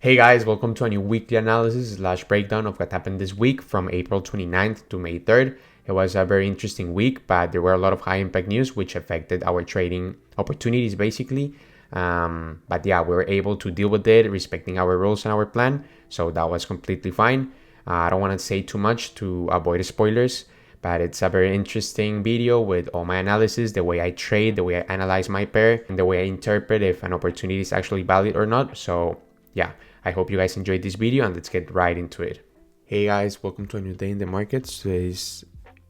Hey guys, welcome to a new weekly analysis / breakdown of what happened this week from April 29th to May 3rd. It was a very interesting week, but there were a lot of high impact news which affected our trading opportunities basically. But yeah, we were able to deal with it, respecting our rules and our plan. So that was completely fine. I don't want to say too much to avoid spoilers, but it's a very interesting video with all my analysis, the way I trade, the way I analyze my pair, and the way I interpret if an opportunity is actually valid or not. So yeah, I hope you guys enjoyed this video and let's get right into it. Hey guys, welcome to a new day in the markets. Today is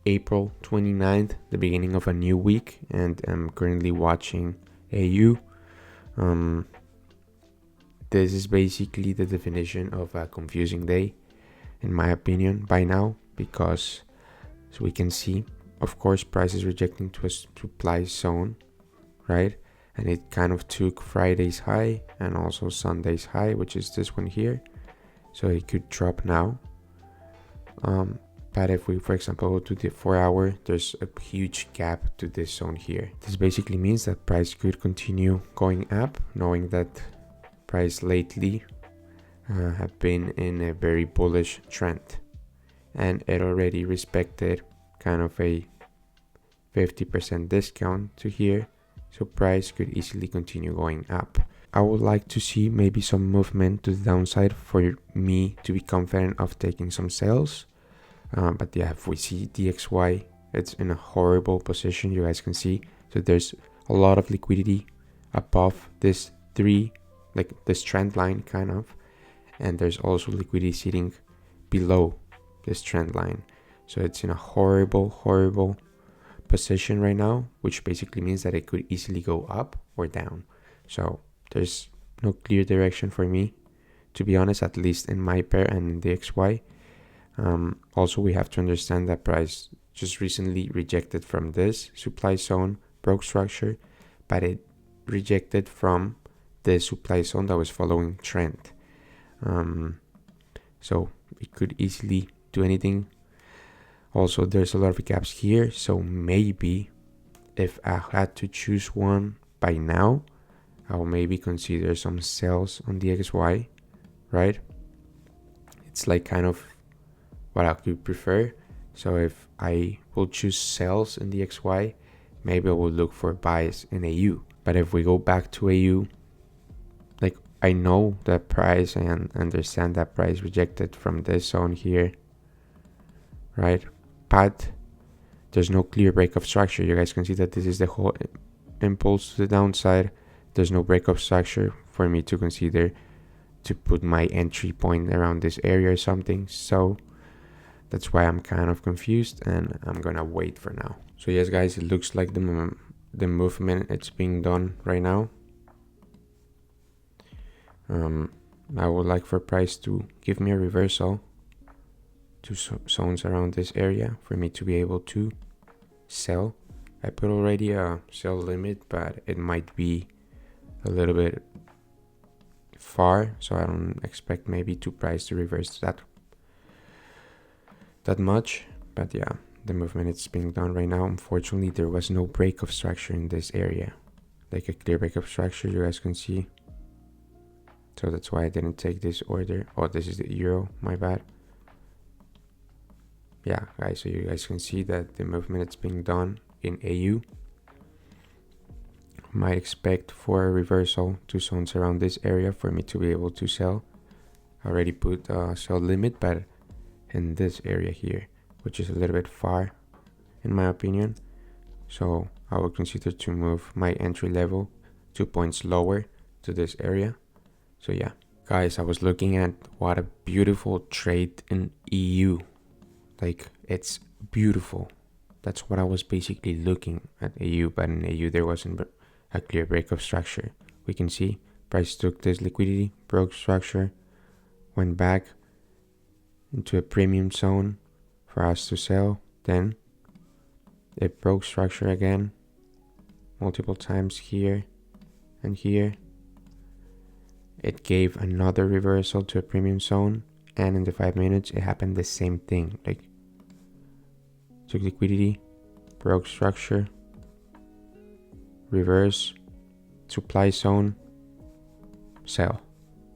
April 29th, the beginning of a new week, and I'm currently watching AU. This is basically the definition of a confusing day, in my opinion, by now, because as we can see, of course, price is rejecting to a supply zone, right? And it kind of took Friday's high and also Sunday's high, which is this one here. So it could drop now. But if we, for example, go to the 4-hour, there's a huge gap to this zone here. This basically means that price could continue going up, knowing that price lately have been in a very bullish trend. And it already respected kind of a 50% discount to here. So price could easily continue going up. I would like to see maybe some movement to the downside for me to be confident of taking some sales. But yeah, if we see DXY, it's in a horrible position, you guys can see. So there's a lot of liquidity above this this trend line kind of. And there's also liquidity sitting below this trend line. So it's in a horrible position right now, which basically means that it could easily go up or down. So there's no clear direction for me, to be honest, at least in my pair and in the XY. Also, we have to understand that price just recently rejected from this supply zone, broke structure, but it rejected from the supply zone that was following trend. So it could easily do anything. Also, there's a lot of gaps here, so maybe if I had to choose one by now, I'll maybe consider some sales on the XY, right? It's like kind of what I could prefer. So if I will choose sales in the XY, maybe I will look for buys in AU. But if we go back to AU, like I know that price and understand that price rejected from this zone here, right? But there's no clear break of structure. You guys can see that this is the whole impulse to the downside. There's no break of structure for me to consider to put my entry point around this area or something. So that's why I'm kind of confused and I'm gonna wait for now. So yes guys, it looks like the movement it's being done right now. I would like for price to give me a reversal to zones around this area for me to be able to sell. I put already a sell limit, but it might be a little bit far, so I don't expect maybe to price to reverse that much. But yeah, the movement it's being done right now. Unfortunately, there was no break of structure in this area, like a clear break of structure, you guys can see. So that's why I didn't take this order. Oh, this is the euro, my bad. Yeah guys, so you guys can see that the movement it's being done in AU. Might expect for a reversal to zones around this area for me to be able to sell. I already put a sell limit, but in this area here, which is a little bit far in my opinion. So I would consider to move my entry level 2 points lower to this area. So yeah guys, I was looking at what a beautiful trade in EU. Like, it's beautiful. That's what I was basically looking at AU, but in AU there wasn't a clear break of structure. We can see price took this liquidity, broke structure, went back into a premium zone for us to sell. Then it broke structure again multiple times here and here. It gave another reversal to a premium zone, and in the 5 minutes it happened the same thing. Like, took liquidity, broke structure, reverse, supply zone, sell.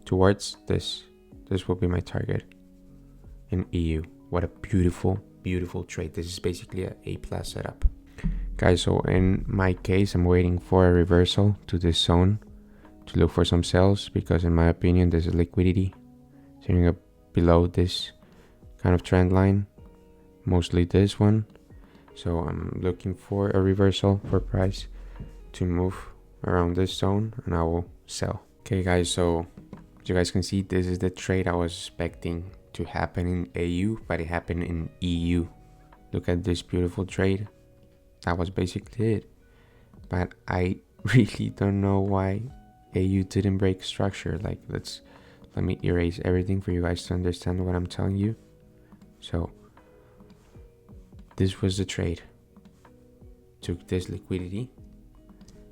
towards this. This will be my target in EU. What a beautiful, beautiful trade. This is basically a A+ setup. Guys, so in my case, I'm waiting for a reversal to this zone to look for some sells, because in my opinion, there's a liquidity sitting up below this kind of trend line, mostly this one. So I'm looking for a reversal for price to move around this zone, and I will sell. Okay guys, so as you guys can see, this is the trade I was expecting to happen in AU, but it happened in EU. Look at this beautiful trade. That was basically it. But I really don't know why AU didn't break structure. Like, let me erase everything for you guys to understand what I'm telling you. So this was the trade. Took this liquidity,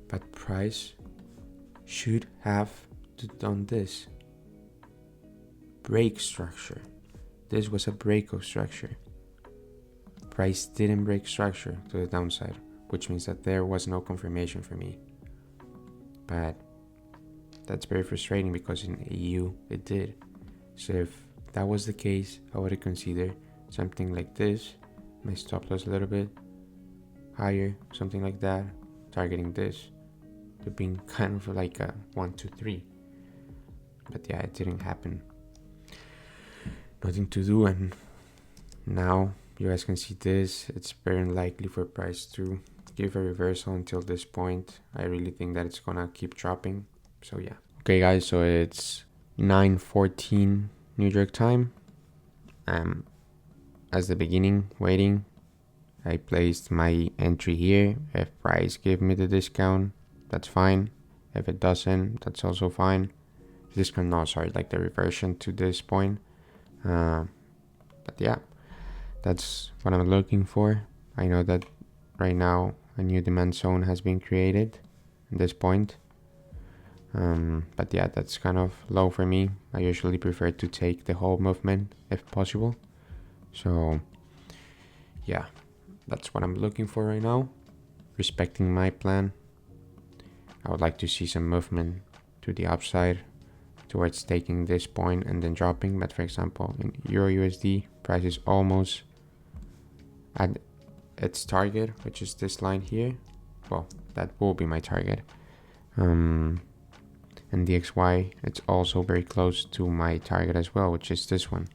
but price should have done this. Break structure. This was a break of structure. Price didn't break structure to the downside, which means that there was no confirmation for me. But that's very frustrating, because in EU it did. So if that was the case, I would consider something like this, my stop loss a little bit higher, something like that, targeting this to being kind of like a 1, 2, 3. But yeah, it didn't happen. Nothing to do, and now you guys can see this. It's very unlikely for price to give a reversal until this point. I really think that it's gonna keep dropping. So yeah. Okay guys, so it's 9:14 New York time. As the beginning, waiting. I placed my entry here. If price give me the discount, that's fine. If it doesn't, that's also fine. Discount, no, sorry, like the reversion to this point. But yeah, that's what I'm looking for. I know that right now a new demand zone has been created at this point. But yeah, that's kind of low for me. I usually prefer to take the whole movement if possible. So yeah, that's what I'm looking for right now. Respecting my plan. I would like to see some movement to the upside towards taking this point and then dropping. But for example, in EURUSD, price is almost at its target, which is this line here. Well, that will be my target. And DXY, it's also very close to my target as well, which is this one.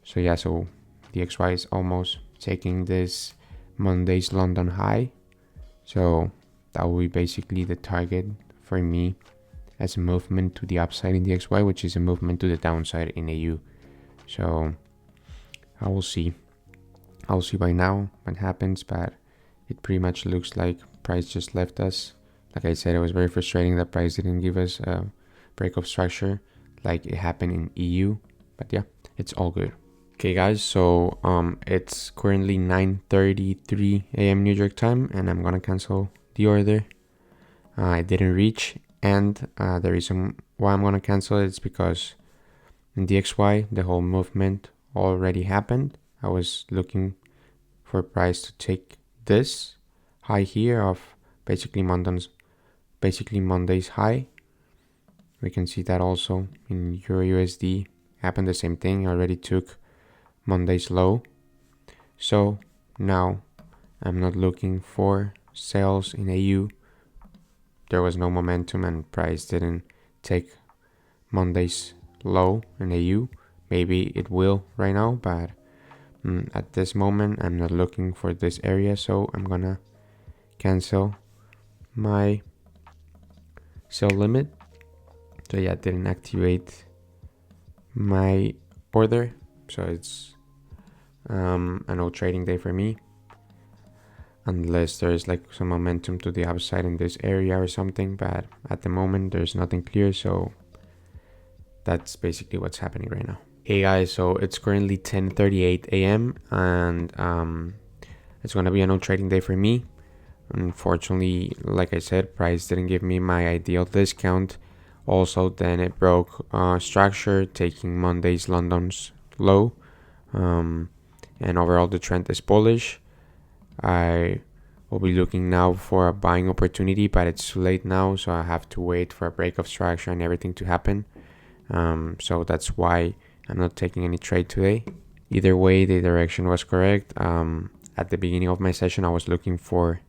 So yeah, so DXY is almost taking this Monday's London high. So that will be basically the target for me as a movement to the upside in DXY, which is a movement to the downside in AU. So I will see. I'll see by now what happens, but it pretty much looks like price just left us. Like I said, it was very frustrating that price didn't give us a break of structure like it happened in EU. But yeah, it's all good. Okay guys, so it's currently 9:33 a.m. New York time, and I'm gonna cancel the order. I didn't reach, and the reason why I'm gonna cancel it is because in DXY the whole movement already happened. I was looking for price to take this high here of basically Monday's high. We can see that also in EURUSD happened the same thing. I already took Monday's low. So now I'm not looking for sales in AU. There was no momentum and price didn't take Monday's low in AU. Maybe it will right now, but at this moment I'm not looking for this area, so I'm gonna cancel my sell limit. So yeah, didn't activate my order, so it's a no trading day for me unless there's like some momentum to the upside in this area or something. But at the moment there's nothing clear, so that's basically what's happening right now. Hey guys, so it's currently 10:38 a.m. and it's gonna be a no trading day for me. Unfortunately, like I said, price didn't give me my ideal discount. Also, then it broke structure, taking Monday's London's low, and overall the trend is bullish. I will be looking now for a buying opportunity, but it's too late now, so I have to wait for a break of structure and everything to happen. So that's why I'm not taking any trade today. Either way, the direction was correct. At the beginning of my session, I was looking for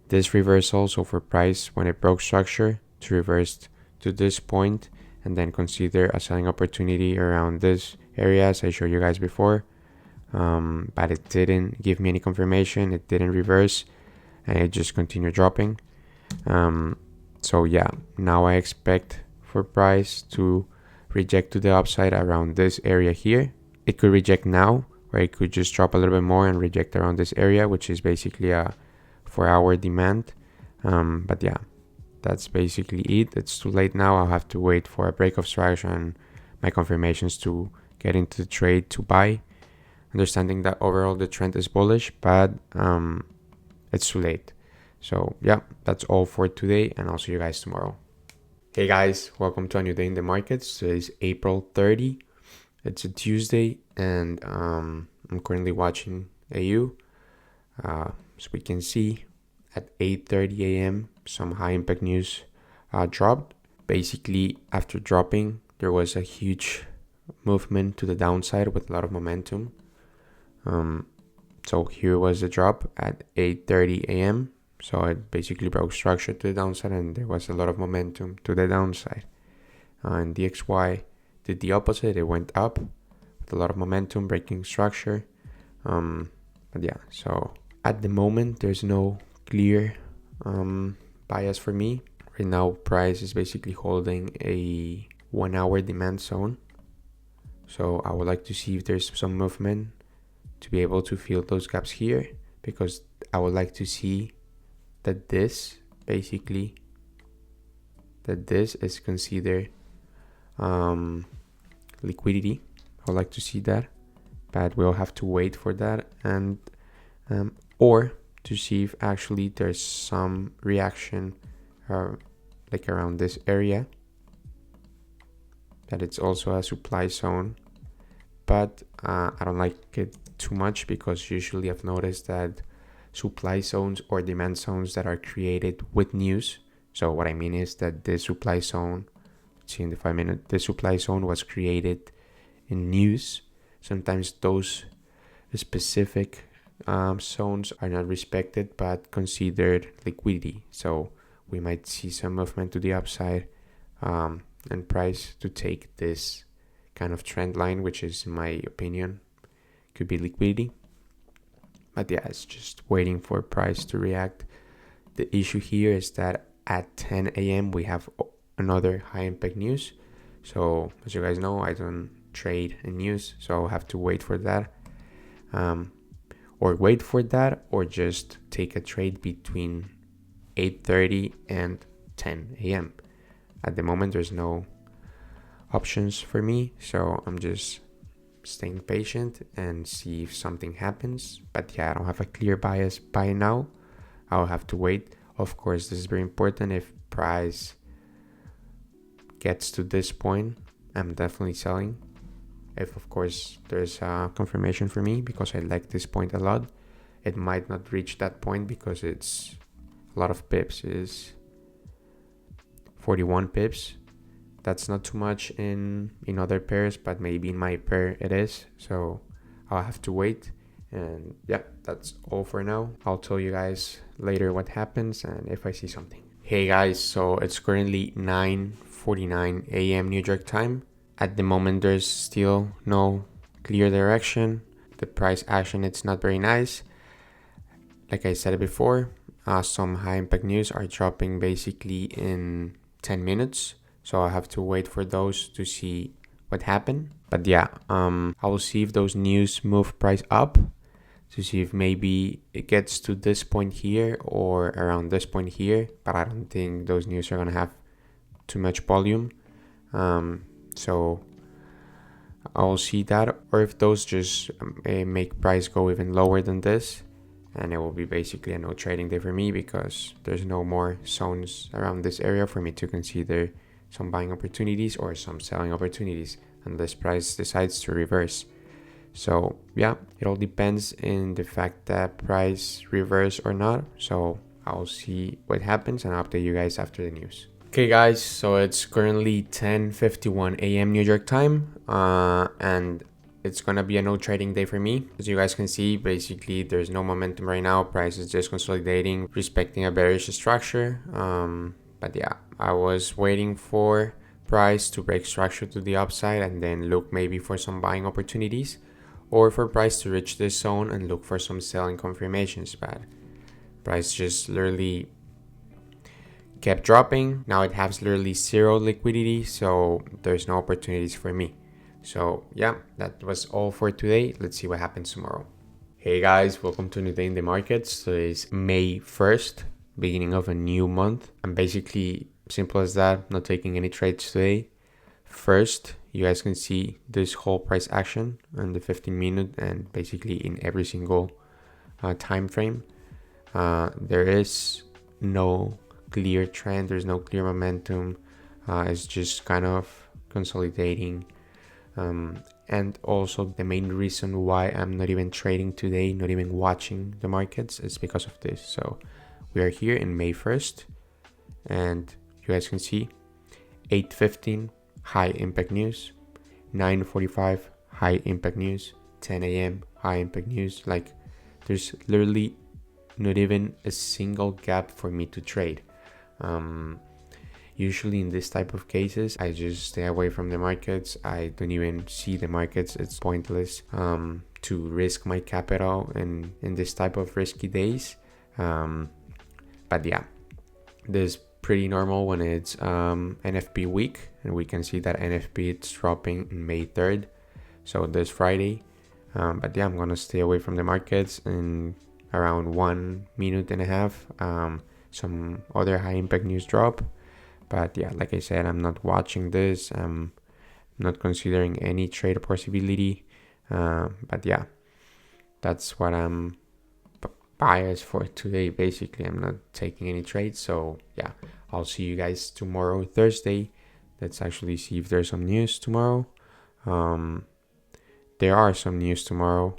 this reversal, so for price when it broke structure to reverse to this point and then consider a selling opportunity around this area as I showed you guys before. But it didn't give me any confirmation, it didn't reverse, and it just continued dropping. So yeah, now I expect for price to reject to the upside around this area here. It could reject now, or it could just drop a little bit more and reject around this area, which is basically a 4-hour demand. But yeah, that's basically it. It's too late now. I'll have to wait for a break of structure and my confirmations to get into the trade to buy, understanding that overall the trend is bullish, but it's too late. So yeah, that's all for today, and I'll see you guys tomorrow. Hey guys, welcome to a new day in the markets. Today is April 30. It's a Tuesday, and I'm currently watching AU. So we can see at 8:30 a.m. some high impact news dropped. Basically, after dropping, there was a huge movement to the downside with a lot of momentum. So here was the drop at 8:30 a.m. So it basically broke structure to the downside, and there was a lot of momentum to the downside. And DXY did the opposite. It went up with a lot of momentum, breaking structure. But yeah, so at the moment, there's no clear bias for me. Right now, price is basically holding a 1-hour demand zone. So I would like to see if there's some movement to be able to fill those gaps here, because I would like to see that this is considered liquidity. I would like to see that, but we'll have to wait for that, and or to see if actually there's some reaction like around this area, that it's also a supply zone. But I don't like it too much, because usually I've noticed that supply zones or demand zones that are created with news. So what I mean is that the supply zone, see in the 5-minute, the supply zone was created in news. Sometimes those specific zones are not respected but considered liquidity. So we might see some movement to the upside and price to take this kind of trend line, which is, in my opinion, could be liquidity. But yeah, it's just waiting for price to react. The issue here is that at 10 a.m. we have another high impact news. So as you guys know, I don't trade in news, so I'll have to wait for that. Or just take a trade between 8:30 and 10 a.m. At the moment, there's no options for me, so I'm just staying patient and see if something happens. But yeah, I don't have a clear bias by now. I'll have to wait. Of course, this is very important. If price gets to this point, I'm definitely selling. If of course there's a confirmation for me, because I like this point a lot. It might not reach that point because it's a lot of pips, is 41 pips. That's not too much in other pairs, but maybe in my pair it is. So I'll have to wait. And yeah, that's all for now. I'll tell you guys later what happens and if I see something. Hey guys, so it's currently 9:49 a.m. New York time. At the moment, there's still no clear direction. The price action, it's not very nice. Like I said before, some high impact news are dropping basically in 10 minutes. So I have to wait for those to see what happened. But yeah, I will see if those news move price up, to see if maybe it gets to this point here or around this point here. But I don't think those news are going to have too much volume. So I will see that. Or if those just make price go even lower than this, and it will be basically a no trading day for me, because there's no more zones around this area for me to consider some buying opportunities or some selling opportunities, unless price decides to reverse. So yeah, it all depends in the fact that price reverse or not. So I'll see what happens and I'll update you guys after the news. Okay guys, so it's currently 10:51 a.m. New York time, and it's gonna be a no trading day for me. As you guys can see, basically there's no momentum right now. Price is just consolidating, respecting a bearish structure. But yeah, I was waiting for price to break structure to the upside and then look maybe for some buying opportunities, or for price to reach this zone and look for some selling confirmations. But price just literally kept dropping. Now it has literally zero liquidity, so there's no opportunities for me. So yeah, that was all for today. Let's see what happens tomorrow. Hey guys, welcome to a new day in the markets. Today is May 1st, beginning of a new month. I'm basically simple as that, not taking any trades today. First, you guys can see this whole price action on the 15-minute and basically in every single time frame. There is no clear trend, there's no clear momentum. It's just kind of consolidating, and also the main reason why I'm not even trading today, not even watching the markets, is because of this. So we are here in May 1st, and you guys can see 8:15 high impact news, 9:45 high impact news, 10 a.m. high impact news. Like, there's literally not even a single gap for me to trade. Usually in this type of cases, I just stay away from the markets. I don't even see the markets. It's pointless to risk my capital in this type of risky days. But yeah, this is pretty normal when it's NFP week, and we can see that NFP it's dropping in May 3rd, so this Friday. But yeah, I'm gonna stay away from the markets in around 1.5 minutes. Some other high impact news drop, but yeah, like I said, I'm not watching this. I'm not considering any trade possibility. But yeah, that's what I'm biased for today. Basically, I'm not taking any trades. So yeah, I'll see you guys tomorrow, Thursday. Let's actually see if there's some news tomorrow. There are some news tomorrow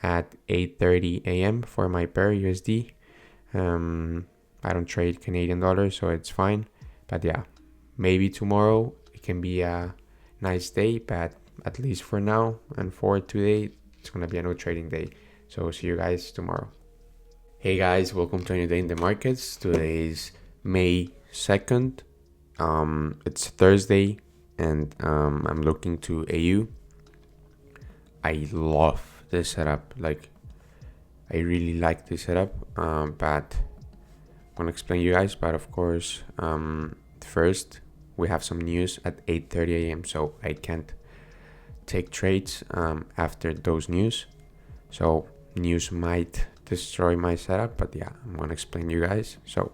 at 8:30 a.m. for my pair USD. I don't trade Canadian dollars, so it's fine. But yeah, maybe tomorrow it can be a nice day, but at least for now and for today, it's gonna be a no trading day. So see you guys tomorrow. Hey guys, welcome to a new day in the markets. Today is May 2nd. It's Thursday, and I'm looking to AU. I love this setup. Like, I really like this setup, but I'm gonna explain you guys. But of course, first we have some news at 8:30 a.m. so I can't take trades after those news. So news might destroy my setup, but yeah, I'm gonna explain you guys. So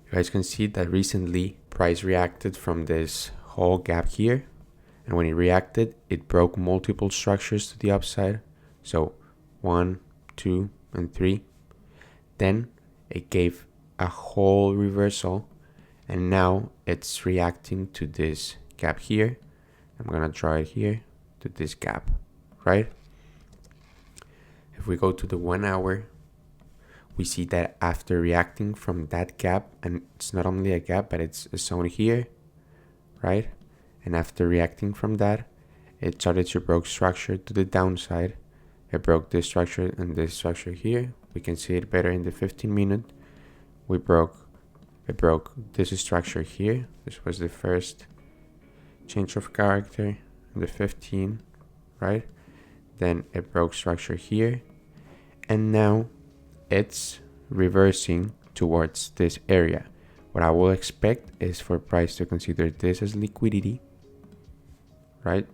you guys can see that recently price reacted from this whole gap here, and when it reacted, it broke multiple structures to the upside. So 1, 2, and 3. Then it gave a whole reversal, and now it's reacting to this gap here. I'm gonna draw it here to this gap, right? If we go to the 1 hour, we see that after reacting from that gap, and it's not only a gap, but it's a zone here, right? And after reacting from that, it started to break structure to the downside. It broke this structure and this structure here. We can see it better in the 15-minute. It broke this structure here. This was the first change of character in the 15, right? Then it broke structure here, and now it's reversing towards this area. What I will expect is for price to consider this as liquidity, right?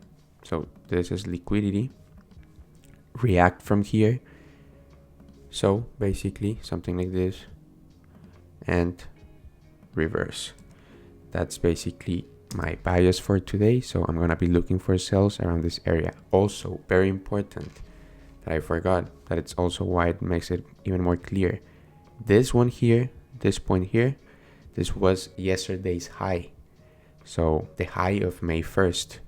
So this is liquidity, react from here, so basically something like this, and reverse. That's basically my bias for today. So I'm gonna be looking for sales around this area. Also, very important that I forgot, that it's also why it makes it even more clear. This one here, this point here, this was yesterday's high, so the high of May 1st.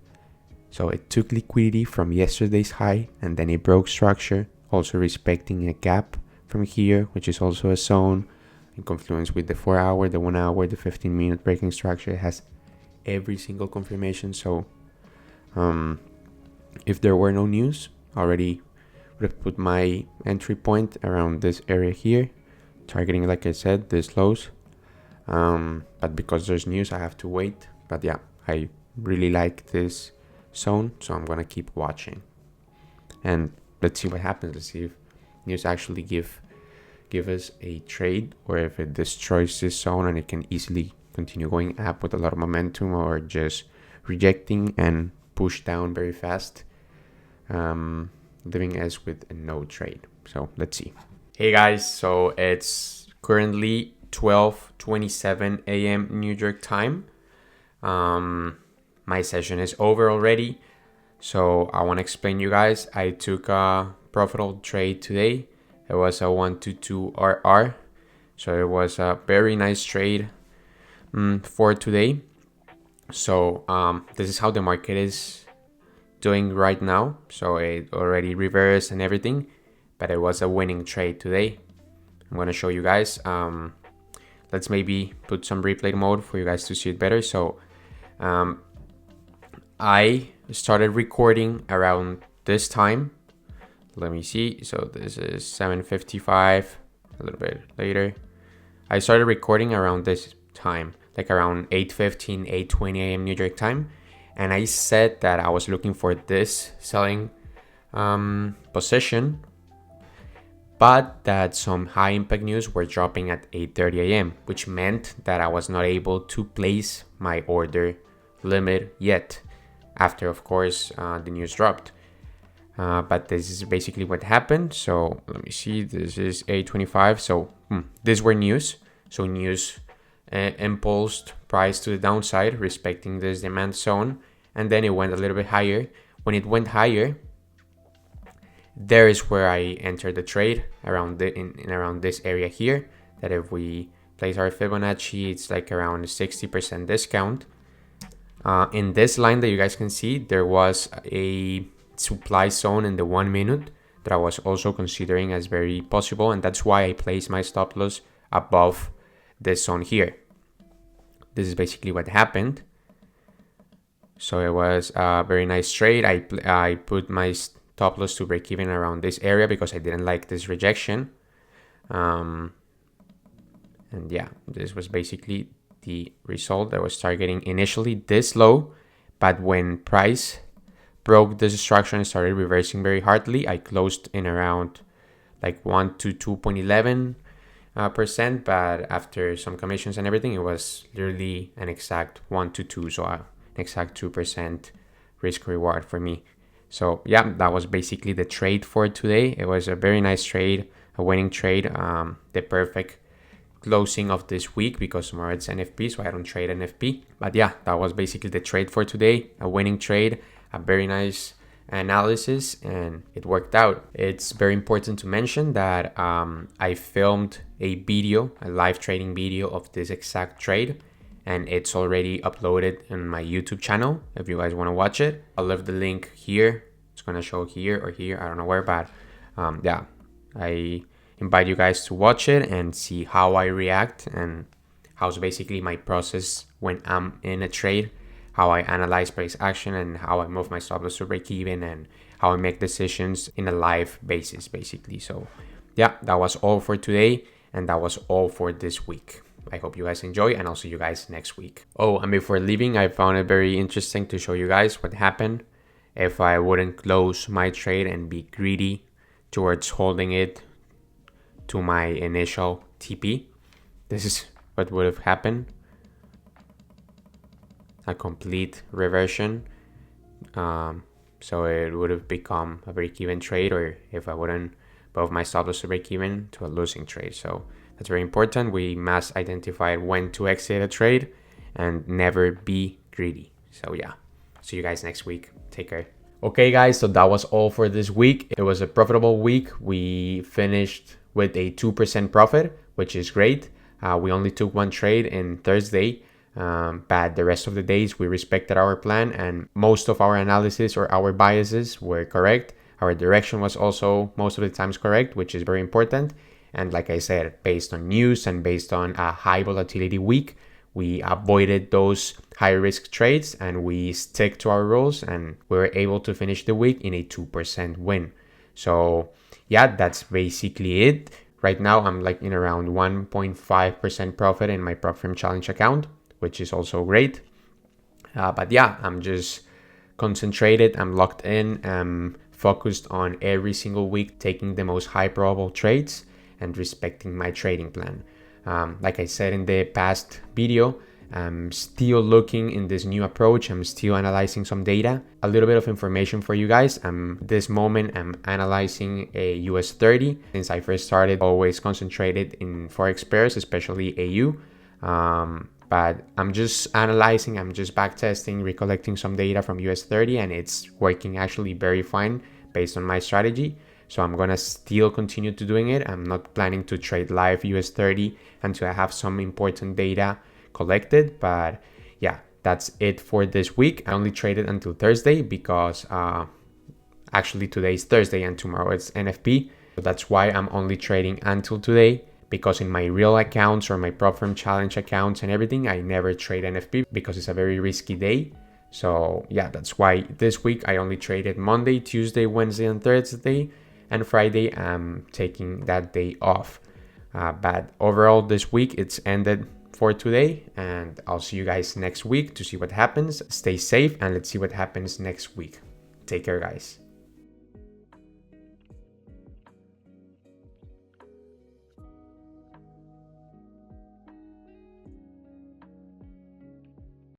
So it took liquidity from yesterday's high, and then it broke structure, also respecting a gap from here, which is also a zone, in confluence with the 4 hour, the 1 hour, the 15-minute breaking structure. It has every single confirmation. So if there were no news, already would have put my entry point around this area here, targeting, like I said, this lows. But because there's news, I have to wait. But yeah, I really like this zone, so I'm gonna keep watching, and let's see what happens. Let's see if news actually give us a trade, or if it destroys this zone and it can easily continue going up with a lot of momentum, or just rejecting and push down very fast, leaving us with a no trade. So let's see. Hey guys, so it's currently 12:27 a.m. New York time. My session is over already, so I want to explain you guys. I took a profitable trade today. It was a 122 RR, so it was a very nice trade for today. So this is how the market is doing right now. So it already reversed and everything, but it was a winning trade today. I'm gonna show you guys. Let's maybe put some replay mode for you guys to see it better. So I started recording around this time. Let me see. So this is 7:55, a little bit later. I started recording around this time, like around 8:15, 8:20 a.m. New York time. And I said that I was looking for this selling position, but that some high impact news were dropping at 8:30 a.m., which meant that I was not able to place my order limit yet, after, of course, the news dropped. But this is basically what happened. So let me see, this is 8:25. So these were news. So news impulsed price to the downside, respecting this demand zone, and then it went a little bit higher. When it went higher, there is where I entered the trade around around this area here. That if we place our Fibonacci, it's like around a 60% discount. In this line that you guys can see, there was a supply zone in the 1 minute that I was also considering as very possible, and that's why I placed my stop loss above this zone here. This is basically what happened. So it was a very nice trade. I put my stop loss to break even around this area because I didn't like this rejection. And yeah, this was basically the result that was targeting initially this low, but when price broke this structure and started reversing very hardly, I closed in around like 1 to 2.11%, but after some commissions and everything, it was literally an exact 1 to 2, so an exact 2% risk reward for me. So yeah, that was basically the trade for today. It was a very nice trade, a winning trade, the perfect closing of this week, because tomorrow it's NFP, so I don't trade NFP. But yeah, that was basically the trade for today, a winning trade, a very nice analysis, and it worked out. It's very important to mention that I filmed a video, a live trading video of this exact trade, and it's already uploaded in my YouTube channel if you guys want to watch it. I'll leave the link here. It's gonna show here or here, I don't know where, but yeah, I invite you guys to watch it and see how I react and how's basically my process when I'm in a trade, how I analyze price action and how I move my stop loss to break even, and how I make decisions in a live basis basically. So yeah, that was all for today, and that was all for this week. I hope you guys enjoy, and I'll see you guys next week. Oh, and before leaving, I found it very interesting to show you guys what happened if I wouldn't close my trade and be greedy towards holding it to my initial TP. This is what would have happened. A complete reversion. So it would have become a break-even trade, or if I wouldn't move my stop loss to break-even, to a losing trade. So that's very important. We must identify when to exit a trade and never be greedy. So yeah, see you guys next week. Take care. Okay guys, so that was all for this week. It was a profitable week. We finished with a 2% profit, which is great. We only took one trade in Thursday, but the rest of the days we respected our plan, and most of our analysis or our biases were correct. Our direction was also most of the times correct, which is very important. And like I said, based on news and based on a high volatility week, we avoided those high risk trades and we stick to our rules, and we were able to finish the week in a 2% win. So yeah, that's basically it. Right now, I'm like in around 1.5% profit in my prop firm challenge account, which is also great. But yeah, I'm just concentrated. I'm locked in. I'm focused on every single week taking the most high probable trades and respecting my trading plan. Like I said in the past video, I'm still looking in this new approach. I'm still analyzing some data. A little bit of information for you guys. This moment, I'm analyzing a US 30. Since I first started, always concentrated in Forex pairs, especially AU. But I'm just analyzing, I'm just backtesting, recollecting some data from US 30, and it's working actually very fine based on my strategy. So I'm gonna still continue to doing it. I'm not planning to trade live US 30 until I have some important data collected. But yeah, that's it for this week. I only traded until Thursday because actually today is Thursday and tomorrow it's NFP. So that's why I'm only trading until today, because in my real accounts or my prop firm challenge accounts and everything, I never trade NFP because it's a very risky day. So yeah, that's why this week I only traded Monday, Tuesday, Wednesday, and Thursday, and Friday I'm taking that day off. But overall this week it's ended for today, and I'll see you guys next week to see what happens. Stay safe and let's see what happens next week. Take care, guys.